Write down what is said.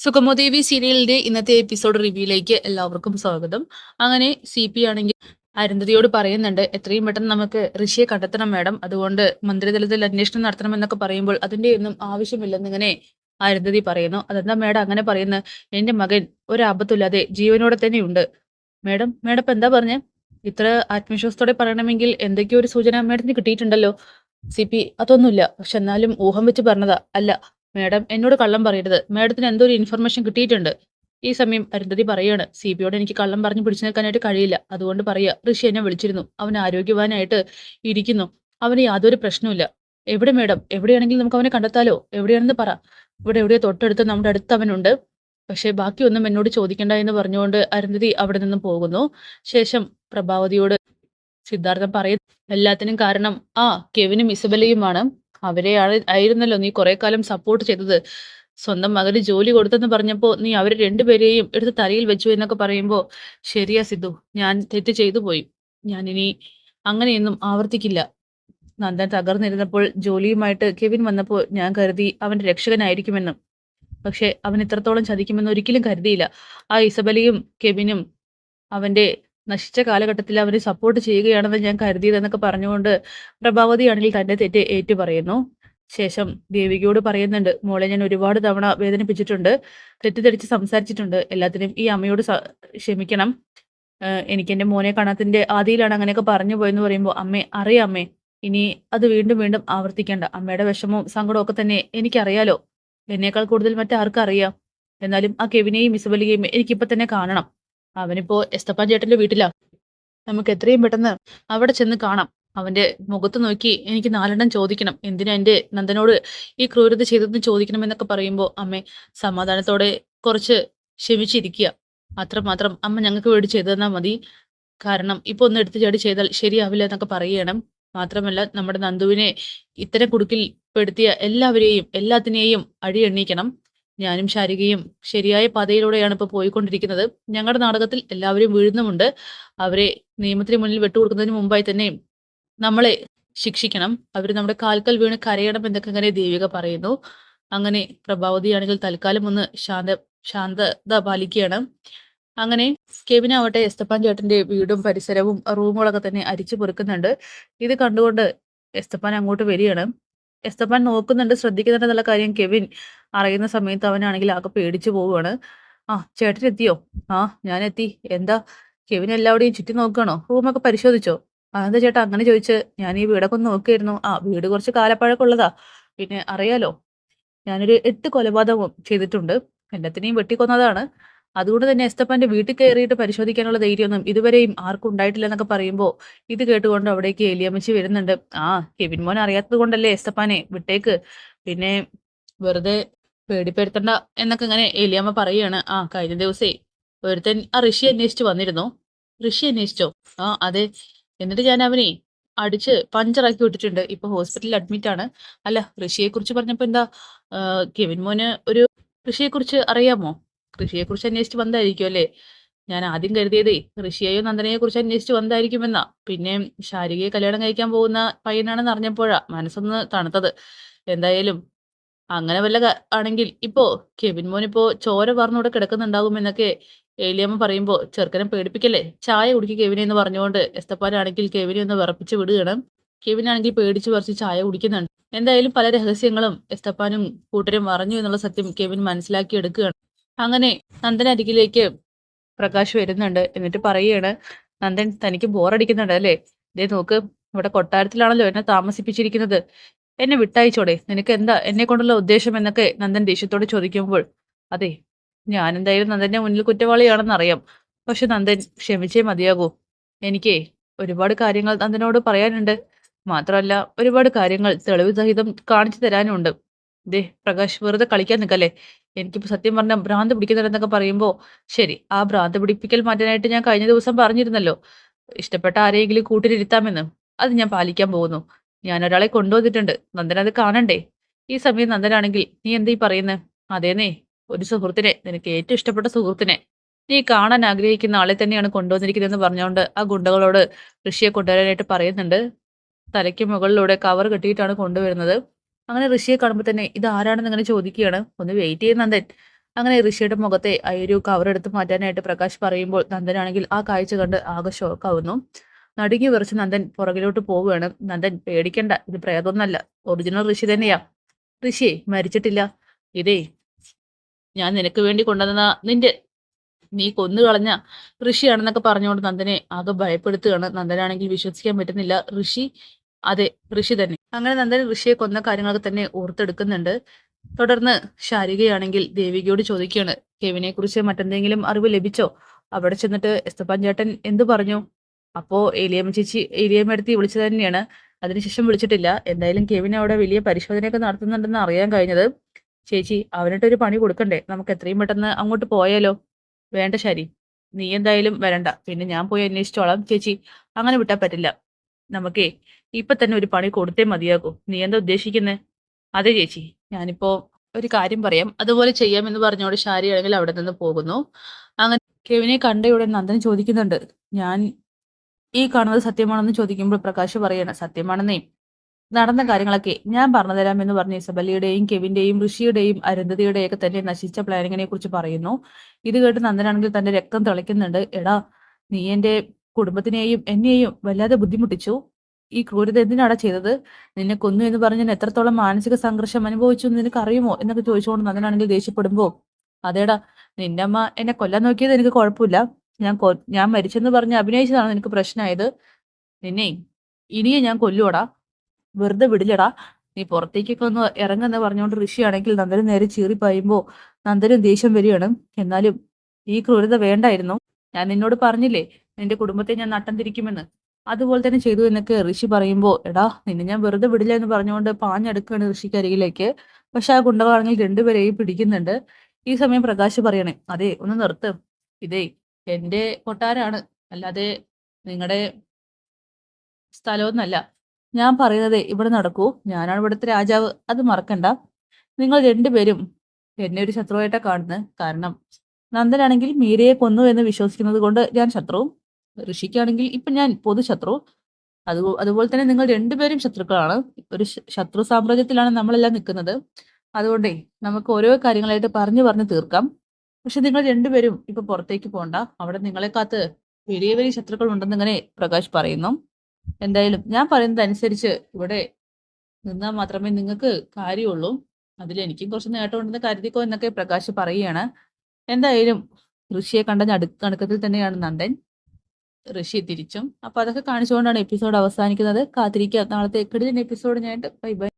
സുഗമോദേവി സീരിയലിന്റെ ഇന്നത്തെ എപ്പിസോഡ് റിവ്യൂയിലേക്ക് എല്ലാവർക്കും സ്വാഗതം. അങ്ങനെ CP ആണെങ്കിൽ അരുന്ധതിയോട് പറയുന്നുണ്ട്, എത്രയും പെട്ടെന്ന് നമുക്ക് ഋഷിയെ കണ്ടെത്തണം മാഡം, അതുകൊണ്ട് മന്ത്രിതലത്തിൽ അന്വേഷണം നടത്തണമെന്നൊക്കെ പറയുമ്പോൾ അതിന്റെ ഒന്നും ആവശ്യമില്ലെന്നിങ്ങനെ അരുന്ധതി പറയുന്നു. അതെന്താ മാഡം അങ്ങനെ പറയുന്നത്? എന്റെ മകൻ ഒരു ആപത്തുമില്ലാതെ ജീവനോടെ തന്നെയുണ്ട്. മാഡം മാഡം ഇപ്പൊ എന്താ പറഞ്ഞേ? ഇത്ര ആത്മവിശ്വാസത്തോടെ പറയണമെങ്കിൽ എന്തൊക്കെയോ ഒരു സൂചന മാഡത്തിന് കിട്ടിയിട്ടുണ്ടല്ലോ. CP അതൊന്നുമില്ല, പക്ഷെ എന്നാലും ഊഹം വെച്ച് പറഞ്ഞതാ. അല്ല മാഡം, എന്നോട് കള്ളം പറയരുത്. മാഡത്തിന് എന്തോ ഒരു ഇൻഫർമേഷൻ കിട്ടിയിട്ടുണ്ട്. ഈ സമയം അരുന്ധതി പറയാണ്, CPയോട് എനിക്ക് കള്ളം പറഞ്ഞ് പിടിച്ചു നിൽക്കാനായിട്ട് കഴിയില്ല. അതുകൊണ്ട് പറയാ, ഋഷി എന്നെ വിളിച്ചിരുന്നു. അവൻ ആരോഗ്യവാനായിട്ട് ഇരിക്കുന്നു. അവന് യാതൊരു പ്രശ്നവുമില്ല. എവിടെ മാഡം? എവിടെയാണെങ്കിലും നമുക്ക് അവനെ കണ്ടെത്താലോ. എവിടെയാണെന്ന് പറ. ഇവിടെ എവിടെയോ തൊട്ടടുത്ത് നമ്മുടെ അടുത്ത് അവനുണ്ട്. പക്ഷേ ബാക്കിയൊന്നും എന്നോട് ചോദിക്കണ്ട എന്ന് പറഞ്ഞുകൊണ്ട് അരുന്ധതി അവിടെ നിന്നും പോകുന്നു. ശേഷം പ്രഭാവതിയോട് സിദ്ധാർത്ഥൻ പറയും, എല്ലാത്തിനും കാരണം ആ കെവിനും ഇസബലയുമാണ്. ആയിരുന്നല്ലോ നീ കുറെ കാലം സപ്പോർട്ട് ചെയ്തത്. സ്വന്തം മകന് ജോലി കൊടുത്തെന്ന് പറഞ്ഞപ്പോ നീ അവരെ രണ്ടുപേരെയും എടുത്ത് തലയിൽ വെച്ചു എന്നൊക്കെ പറയുമ്പോ, ശരിയാ സിദ്ധു, ഞാൻ തെറ്റ് ചെയ്തു പോയി. ഞാൻ ഇനി അങ്ങനെയൊന്നും ആവർത്തിക്കില്ല. നന്ദൻ തകർന്നിരുന്നപ്പോൾ ജോലിയുമായിട്ട് കെവിൻ വന്നപ്പോൾ ഞാൻ കരുതി അവന്റെ രക്ഷകനായിരിക്കുമെന്ന്. പക്ഷെ അവൻ ഇത്രത്തോളം ചതിക്കുമെന്ന് ഒരിക്കലും കരുതിയില്ല. ആ ഇസബലയും കെവിനും അവന്റെ നശിച്ച കാലഘട്ടത്തിൽ അവനെ സപ്പോർട്ട് ചെയ്യുകയാണെന്ന് ഞാൻ കരുതിയതെന്നൊക്കെ പറഞ്ഞുകൊണ്ട് പ്രഭാവതിയാണെങ്കിൽ തന്റെ തെറ്റ് ഏറ്റുപറയുന്നു. ശേഷം ദേവികയോട് പറയുന്നുണ്ട്, മോളെ ഞാൻ ഒരുപാട് തവണ വേദനിപ്പിച്ചിട്ടുണ്ട്, തെറ്റിദ്ധരിച്ച് സംസാരിച്ചിട്ടുണ്ട്. എല്ലാത്തിനും ഈ അമ്മയോട് ക്ഷമിക്കണം. എനിക്ക് എന്റെ മോനെ കാണാത്തിന്റെ ആദിയിലാണ് അങ്ങനെയൊക്കെ പറഞ്ഞു പോയെന്ന് പറയുമ്പോൾ, അമ്മേ അറിയാം അമ്മേ, ഇനി അത് വീണ്ടും വീണ്ടും ആവർത്തിക്കേണ്ട. അമ്മയുടെ വിഷമവും സങ്കടവും ഒക്കെ തന്നെ എനിക്കറിയാലോ. എന്നേക്കാൾ കൂടുതൽ മറ്റാർക്കും അറിയാം. എന്നാലും ആ കെവിനെയും ഇസബലിയെയും എനിക്കിപ്പോ തന്നെ കാണണം. അവനിപ്പോ എസ്തപ്പാൻ ചേട്ടന്റെ വീട്ടിലാ. നമുക്ക് എത്രയും പെട്ടെന്ന് അവിടെ ചെന്ന് കാണാം. അവന്റെ മുഖത്ത് നോക്കി എനിക്ക് നാലെണ്ണം ചോദിക്കണം. എന്തിനാ എന്റെ നന്ദനോട് ഈ ക്രൂരത ചെയ്തതെന്ന് ചോദിക്കണം എന്നൊക്കെ പറയുമ്പോ, അമ്മേ സമാധാനത്തോടെ കുറച്ച് ക്ഷമിച്ചിരിക്കുക. അത്രമാത്രം അമ്മ ഞങ്ങൾക്ക് വേണ്ടി ചെയ്തു തന്നാൽ മതി. കാരണം ഇപ്പൊ ഒന്ന് എടുത്തു ചാടി ചെയ്താൽ ശരിയാവില്ല എന്നൊക്കെ പറയണം. മാത്രമല്ല നമ്മുടെ നന്ദുവിനെ ഇത്തരം കുടുക്കിൽ പെടുത്തിയ എല്ലാവരെയും എല്ലാത്തിനെയും അഴിയെണ്ണീക്കണം. ഞാനും ശാരികയും ശരിയായ പാതയിലൂടെയാണ് ഇപ്പൊ പോയിക്കൊണ്ടിരിക്കുന്നത്. ഞങ്ങളുടെ നാടകത്തിൽ എല്ലാവരും വീഴുന്നുമുണ്ട്. അവരെ നിയമത്തിന് മുന്നിൽ വിട്ടുകൊടുക്കുന്നതിന് മുമ്പായി തന്നെ നമ്മളെ ശിക്ഷിക്കണം. അവര് നമ്മുടെ കാൽക്കൽ വീണ് കരയണം എന്നൊക്കെ ഇങ്ങനെ ദേവിക പറയുന്നു. അങ്ങനെ പ്രഭാവതിയാണെങ്കിൽ തൽക്കാലം ഒന്ന് ശാന്തത പാലിക്കുകയാണ്. അങ്ങനെ കെവിനാവട്ടെ എസ്തപ്പാൻ ചേട്ടന്റെ വീടും പരിസരവും റൂമുകളൊക്കെ തന്നെ അരിച്ചു പെറുക്കുന്നുണ്ട്. ഇത് കണ്ടുകൊണ്ട് എസ്തപ്പാൻ അങ്ങോട്ട് വരികയാണ്. എസ്തപ്പാൻ നോക്കുന്നുണ്ട്, ശ്രദ്ധിക്കുന്നുണ്ട് എന്നുള്ള കാര്യം കെവിൻ അറിയുന്ന സമയത്ത് അവനാണെങ്കിൽ ആകെ പേടിച്ചു പോവുകയാണ്. ആ ചേട്ടൻ എത്തിയോ? ആ ഞാൻ എത്തി. എന്താ? കെവിൻ എല്ലാവരുടെയും ചുറ്റി നോക്കുകയാണോ? റൂമൊക്കെ പരിശോധിച്ചോ? അതെന്താ ചേട്ടാ അങ്ങനെ ചോദിച്ച്? ഞാൻ ഈ വീടൊക്കെ ഒന്ന് നോക്കിയായിരുന്നു. ആ വീട് കുറച്ച് കാലപ്പഴക്കമുള്ളതാ. പിന്നെ അറിയാലോ, ഞാനൊരു 8 കൊലപാതകം ചെയ്തിട്ടുണ്ട്. എല്ലാത്തിനെയും വെട്ടിക്കൊന്നതാണ്. അതുകൊണ്ട് തന്നെ എസ്തപ്പാന്റെ വീട്ടിൽ കയറിയിട്ട് പരിശോധിക്കാനുള്ള ധൈര്യമൊന്നും ഇതുവരെയും ആർക്കും ഉണ്ടായിട്ടില്ലെന്നൊക്കെ പറയുമ്പോ, ഇത് കേട്ടുകൊണ്ട് അവിടേക്ക് എലിയമ്മച്ചി വരുന്നുണ്ട്. ആ കെവിൻ മോൻ അറിയാത്തത് കൊണ്ടല്ലേ എസ്തപ്പാനെ, വിട്ടേക്ക്. പിന്നെ വെറുതെ പേടിപ്പെടുത്തണ്ട എന്നൊക്കെ ഇങ്ങനെ എലിയമ്മ പറയാണ്. ആ കഴിഞ്ഞ ദിവസേ ഒരുത്തൻ ആ ഋഷി അന്വേഷിച്ച് വന്നിരുന്നു. ഋഷി അന്വേഷിച്ചോ? ആ അതെ. എന്നിട്ട് ഞാൻ അവനെ അടിച്ച് പഞ്ചറാക്കി വിട്ടിട്ടുണ്ട്. ഇപ്പൊ ഹോസ്പിറ്റലിൽ അഡ്മിറ്റ് ആണ്. അല്ല, ഋഷിയെ കുറിച്ച് പറഞ്ഞപ്പോ എന്താ, കെവിൻ മോന് ഒരു കൃഷിയെക്കുറിച്ച് അറിയാമോ? കൃഷിയെക്കുറിച്ച് അന്വേഷിച്ച് വന്നതായിരിക്കും അല്ലേ? ഞാൻ ആദ്യം കരുതിയതേ ഋഷിയെയോ നന്ദനയെ കുറിച്ച് അന്വേഷിച്ച് വന്നതായിരിക്കുമെന്നാ. പിന്നെ ശാരികയെ കല്യാണം കഴിക്കാൻ പോകുന്ന പയ്യനാണെന്ന് അറിഞ്ഞപ്പോഴാ മനസ്സൊന്ന് തണുത്തത്. എന്തായാലും അങ്ങനെ വല്ല ആണെങ്കിൽ ഇപ്പോ കെവിൻ മോൻ ഇപ്പോ ചോര വാർന്നൂടെ കിടക്കുന്നുണ്ടാകുമെന്നൊക്കെ ഏലിയമ്മ പറയുമ്പോ, ചെറുക്കനെ പേടിപ്പിക്കല്ലേ, ചായ കുടിക്ക് കെവിനെ എന്ന് പറഞ്ഞുകൊണ്ട് എസ്തപ്പാനാണെങ്കിൽ കെവിനെ ഒന്ന് വിറപ്പിച്ച് വിടുകയാണ്. കെവിനാണെങ്കിൽ പേടിച്ച് പറിച്ച് ചായ കുടിക്കുന്നുണ്ട്. എന്തായാലും പല രഹസ്യങ്ങളും എസ്തപ്പാനും കൂട്ടരും അറിഞ്ഞു എന്നുള്ള സത്യം കെവിൻ മനസ്സിലാക്കി എടുക്കുകയാണ്. അങ്ങനെ നന്ദൻ അരികിലേക്ക് പ്രകാശ് വരുന്നുണ്ട്. എന്നിട്ട് പറയുകയാണ്, നന്ദൻ തനിക്ക് ബോറടിക്കുന്നുണ്ട് അല്ലേ? ദേ നോക്ക്, ഇവിടെ കൊട്ടാരത്തിലാണല്ലോ എന്നെ താമസിപ്പിച്ചിരിക്കുന്നത്. എന്നെ വിട്ടയച്ചോടെ, നിനക്ക് എന്താ എന്നെ കൊണ്ടുള്ള ഉദ്ദേശം എന്നൊക്കെ നന്ദൻ ദേഷ്യത്തോട് ചോദിക്കുമ്പോൾ, അതെ, ഞാൻ എന്തായാലും നന്ദന്റെ മുന്നിൽ കുറ്റവാളിയാണെന്ന് അറിയാം. പക്ഷെ നന്ദൻ ക്ഷമിച്ചേ മതിയാകൂ. എനിക്കേ ഒരുപാട് കാര്യങ്ങൾ നന്ദനോട് പറയാനുണ്ട്. മാത്രമല്ല ഒരുപാട് കാര്യങ്ങൾ തെളിവ് സഹിതം കാണിച്ചു തരാനുണ്ട്. ദേ പ്രകാശ്, വെറുതെ കളിക്കാൻ നിൽക്കല്ലേ. എനിക്കിപ്പോ സത്യം പറഞ്ഞാൽ ഭ്രാന്ത് പിടിക്കുന്നുണ്ടെന്നൊക്കെ പറയുമ്പോ, ശരി, ആ ഭ്രാന്ത് പിടിപ്പിക്കൽ മാറ്റാനായിട്ട് ഞാൻ കഴിഞ്ഞ ദിവസം പറഞ്ഞിരുന്നല്ലോ, ഇഷ്ടപ്പെട്ട ആരെയെങ്കിലും കൂട്ടിനിരുത്താമെന്ന്. അത് ഞാൻ പാലിക്കാൻ പോകുന്നു. ഞാൻ ഒരാളെ കൊണ്ടുവന്നിട്ടുണ്ട്. നന്ദൻ അത് കാണണ്ടേ? ഈ സമയം നന്ദനാണെങ്കിൽ, നീ എന്താ ഈ പറയുന്നത്? അതേന്നേ, ഒരു സുഹൃത്തിനെ, നിനക്ക് ഏറ്റവും ഇഷ്ടപ്പെട്ട സുഹൃത്തിനെ, നീ കാണാൻ ആഗ്രഹിക്കുന്ന ആളെ തന്നെയാണ് കൊണ്ടുവന്നിരിക്കുന്നതെന്ന് പറഞ്ഞുകൊണ്ട് ആ ഗുണ്ടകളോട് ഋഷിയെ കൊണ്ടുവരാനായിട്ട് പറയുന്നുണ്ട്. തലയ്ക്ക് മുകളിലൂടെ കവർ കെട്ടിയിട്ടാണ് കൊണ്ടുവരുന്നത്. അങ്ങനെ ഋഷിയെ കാണുമ്പോൾ തന്നെ ഇത് ആരാണെന്ന് ഇങ്ങനെ ചോദിക്കുകയാണ്. ഒന്ന് വെയിറ്റ് ചെയ്യുന്ന നന്ദൻ. അങ്ങനെ ഋഷിയുടെ മുഖത്തെ ആ ഒരു കവർ എടുത്ത് മാറ്റാനായിട്ട് പ്രകാശ് പറയുമ്പോൾ നന്ദനാണെങ്കിൽ ആ കാഴ്ച കണ്ട് ആകെ ഷോക്കാവുന്നു. നടുങ്ങി വിറച്ച് നന്ദൻ പുറകിലോട്ട് പോവുകയാണ്. നന്ദൻ പേടിക്കണ്ട, ഇത് പ്രേതൊന്നല്ല, ഒറിജിനൽ ഋഷി തന്നെയാ. ഋഷിയെ മരിച്ചിട്ടില്ല. ഇതേ ഞാൻ നിനക്ക് വേണ്ടി കൊണ്ടുവന്ന നീ കൊന്നു കളഞ്ഞ ഋഷിയാണെന്നൊക്കെ പറഞ്ഞുകൊണ്ട് നന്ദനെ ആകെ ഭയപ്പെടുത്തുകയാണ്. നന്ദനാണെങ്കിൽ വിശ്വസിക്കാൻ പറ്റുന്നില്ല. ഋഷി, അതെ, ഋഷി തന്നെ. അങ്ങനെ നന്ദൻ ഋഷിയെ കൊന്ന കാര്യങ്ങളൊക്കെ തന്നെ ഓർത്തെടുക്കുന്നുണ്ട്. തുടർന്ന് ശാരികയാണെങ്കിൽ ദേവികയോട് ചോദിക്കുകയാണ്, കെവിനെ കുറിച്ച് മറ്റെന്തെങ്കിലും അറിവ് ലഭിച്ചോ? അവിടെ ചെന്നിട്ട് എസ്തപ്പാൻ ചേട്ടൻ എന്തു പറഞ്ഞു? അപ്പോ ഏലിയമ്മ വിളിച്ചത് തന്നെയാണ്. അതിനുശേഷം വിളിച്ചിട്ടില്ല. എന്തായാലും കെവിൻ അവിടെ വലിയ പരിശോധനയൊക്കെ നടത്തുന്നുണ്ടെന്ന് അറിയാൻ കഴിഞ്ഞത്. ചേച്ചി, അവനിട്ടൊരു പണി കൊടുക്കണ്ടേ? നമുക്ക് എത്രയും പെട്ടെന്ന് അങ്ങോട്ട് പോയാലോ? വേണ്ട ശരി, നീ എന്തായാലും വരണ്ട, പിന്നെ ഞാൻ പോയി അന്വേഷിച്ചോളാം. ചേച്ചി, അങ്ങനെ വിട്ടാ പറ്റില്ല. നമുക്കേ ഇപ്പൊ തന്നെ ഒരു പണി കൊടുത്തേ മതിയാകൂ. നീ എന്താ ഉദ്ദേശിക്കുന്നേ? അതെ ചേച്ചി, ഞാനിപ്പോ ഒരു കാര്യം പറയാം, അതുപോലെ ചെയ്യാമെന്ന് പറഞ്ഞോട് ശാരിയാണെങ്കിൽ അവിടെ നിന്ന് പോകുന്നു. അങ്ങനെ കെവിനെ കണ്ടയുടൻ നന്ദൻ ചോദിക്കുന്നുണ്ട്, ഞാൻ ഈ കാണുന്നത് സത്യമാണെന്ന് ചോദിക്കുമ്പോൾ പ്രകാശ് പറയാണ്, സത്യമാണെന്നേ, നടന്ന കാര്യങ്ങളൊക്കെ ഞാൻ പറഞ്ഞു തരാമെന്ന് പറഞ്ഞ് ഇസബല്ലയുടെയും കെവിന്റെയും ഋഷിയുടെയും അരുന്ധതിയുടെയും ഒക്കെ തന്നെ നശിച്ച പ്ലാനിങ്ങിനെ കുറിച്ച് പറയുന്നു. ഇത് കേട്ട് നന്ദനാണെങ്കിൽ തന്റെ രക്തം തിളയ്ക്കുന്നുണ്ട്. എടാ, നീ എന്റെ കുടുംബത്തിനെയും എന്നെയും വല്ലാതെ ബുദ്ധിമുട്ടിച്ചു. ഈ ക്രൂരത എന്തിനാടാ ചെയ്തത്? നിന്നെ കൊന്നു എന്ന് പറഞ്ഞ് ഞാൻ എത്രത്തോളം മാനസിക സംഘർഷം അനുഭവിച്ചു എന്ന് നിനക്ക് അറിയുമോ എന്നൊക്കെ ചോദിച്ചുകൊണ്ട് നന്ദനാണെങ്കിൽ ദേഷ്യപ്പെടുമ്പോ, അതേടാ, നിന്റെ അമ്മ എന്നെ കൊല്ലാൻ നോക്കിയത് എനിക്ക് കുഴപ്പമില്ല. ഞാൻ മരിച്ചെന്ന് പറഞ്ഞ് അഭിനയിച്ചതാണ് നിനക്ക് പ്രശ്നമായത്. നിന്നെ ഇനിയെ ഞാൻ കൊല്ലുവോടാ, വെറുതെ വിടില്ലടാ, നീ പുറത്തേക്കൊക്കെ ഒന്ന് ഇറങ്ങുന്ന പറഞ്ഞുകൊണ്ട് ഋഷിയാണെങ്കിൽ നന്ദന് നേരെ ചീറി പായുമ്പോ നന്ദനും ദേഷ്യം വരികയാണ്. എന്നാലും ഈ ക്രൂരത വേണ്ടായിരുന്നു. ഞാൻ നിന്നോട് പറഞ്ഞില്ലേ നിന്റെ കുടുംബത്തെ ഞാൻ നട്ടം തിരിക്കുമെന്ന്, അതുപോലെ തന്നെ ചെയ്തു എന്നൊക്കെ ഋഷി പറയുമ്പോ, എടാ, നിന്നെ ഞാൻ വെറുതെ വിടില്ല എന്ന് പറഞ്ഞുകൊണ്ട് പാഞ്ഞെടുക്കുകയാണ് ഋഷിക്ക് അരികിലേക്ക്. പക്ഷെ ആ ഗുണ്ടകളാണെങ്കിൽ രണ്ടുപേരെയും പിടിക്കുന്നുണ്ട്. ഈ സമയം പ്രകാശ് പറയണേ, അതെ, ഒന്ന് നിർത്ത്. ഇതേ എന്റെ കൊട്ടാരാണ്, അല്ലാതെ നിങ്ങളുടെ സ്ഥലമൊന്നല്ല. ഞാൻ പറയുന്നത് ഇവിടെ നടക്കൂ. ഞാനാണ് ഇവിടുത്തെ രാജാവ്, അത് മറക്കണ്ട. നിങ്ങൾ രണ്ടുപേരും എന്നെ ഒരു ശത്രുവായിട്ടാ കാണുന്നത്. കാരണം നന്ദനാണെങ്കിൽ മീരയെ കൊന്നു എന്ന് വിശ്വസിക്കുന്നത് കൊണ്ട് ഞാൻ ശത്രു, ഋഷിക്കാണെങ്കിൽ ഇപ്പൊ ഞാൻ പൊതുശത്രു. അതുപോലെ തന്നെ നിങ്ങൾ രണ്ടുപേരും ശത്രുക്കളാണ്. ഒരു ശത്രു സാമ്രാജ്യത്തിലാണ് നമ്മളെല്ലാം നിൽക്കുന്നത്. അതുകൊണ്ടേ നമുക്ക് ഓരോ കാര്യങ്ങളായിട്ട് പറഞ്ഞു പറഞ്ഞു തീർക്കാം. പക്ഷെ നിങ്ങൾ രണ്ടുപേരും ഇപ്പൊ പുറത്തേക്ക് പോണ്ട. അവിടെ നിങ്ങളെ കാത്ത് വലിയ വലിയ ശത്രുക്കൾ ഉണ്ടെന്ന് ഇങ്ങനെ പ്രകാശ് പറയുന്നു. എന്തായാലും ഞാൻ പറയുന്നത് അനുസരിച്ച് ഇവിടെ നിന്നാൽ മാത്രമേ നിങ്ങൾക്ക് കാര്യമുള്ളൂ. അതിൽ എനിക്കും കുറച്ച് നേട്ടമുണ്ടെന്ന് കരുതിക്കോ എന്നൊക്കെ പ്രകാശ് പറയുകയാണ്. എന്തായാലും ഋഷിയെ കണ്ട നടുക്കത്തിൽ തന്നെയാണ് നന്ദൻ. ഋഷി തിരിച്ചും. അപ്പൊ അതൊക്കെ കാണിച്ചുകൊണ്ടാണ് എപ്പിസോഡ് അവസാനിക്കുന്നത്. കാത്തിരിക്കുക നാളത്തെ കിടിലൻ എപ്പിസോഡ്. ഞാൻ ബൈ ബൈ.